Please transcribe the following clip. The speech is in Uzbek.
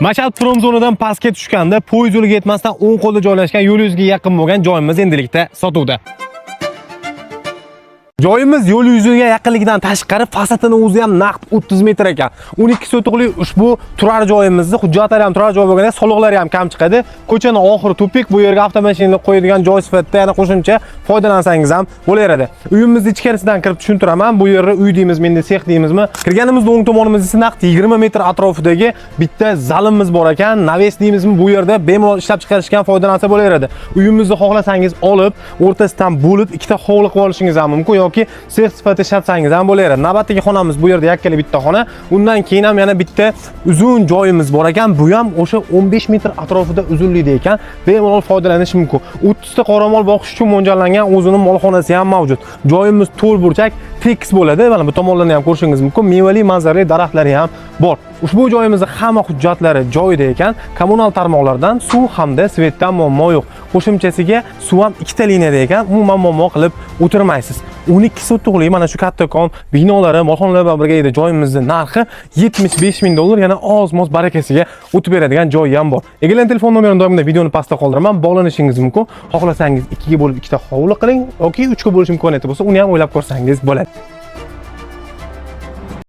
Mash'had Promzonadan pastga tushganda poyezd yo'liga yetmasdan o'ng qo'lda joylashgan yo'l yuziga yaqin bo'lgan joyimiz endilikda sotuvda. Joyimiz yo'l yuziga yaqinligidan tashqari fasadining o'zi ham naqd 30 metr ekan. 12 sotixli ushbu turar joyimizni hujjatlari ham turar joy bo'lganda soliqlari ham kam chiqadi. Ko'chaning oxiri tupik, bu yerga avtomashinalar qo'yadigan joy sifatida yana qo'shimcha foydalansangiz ham bo'laveradi. Uyimizning ichkarisidan kirib tushuntiraman. Bu yerni uy deymizmi, endi sex deymizmi? Kirganimizda o'ng tomonimizda esa naqd 20 metr atrofidagi bitta zalimiz bor ekan. Naves deymizmi, bu yerda bemalol ishlab chiqarishgan foydalansa bo'laveradi. Uyimizni xohlasangiz olib, o'rtasidan bo'lib ikkita hovli qilib olishingiz ham mumkin yoki sex sifatida ishlatsangiz ham bo'laveradi. Navbatdagi xonamiz bu yerda yakkali bitta xona. Undan keyin ham yana bitta uzun joyimiz bor ekan. Bu ham o'sha 15 metr atrofida uzunlikda ekan. Bemalol foydalanish mumkin. 30 ta qoramol boqish uchun mo'ljallangan o'zining molxonasi ham mavjud. Joyimiz to'l burchak, tekis bo'ladi. Mana bu tomonlarni ham ko'rishingiz mumkin. Mevali, manzarali daraxtlari ham bor. Ushbu joyimizda hamma hujjatlari joyida ekan. Kommunal tarmoqlardan suv hamda svetdan muammo yo'q. Qo'shimchasiga suv ham ikkita liniyada ekan. Umuman muammo qilib o'tirmaysiz. 12 sotixli mana shu kattakon binolari, molxonalar bilan birga edi. Joyimizning narxi 75 ming dollar, yana oz-moz barakasiga o'tib beradigan joyi ham bor. Egalarning telefon nomerini doimda videoni pastda qoldiraman. Bog'lanishingiz mumkin. Xohlasangiz 2 ga bo'lib ikkita hovli qiling yoki 3 ga bo'lish imkoniyati bo'lsa, uni ham o'ylab ko'rsangiz bo'ladi.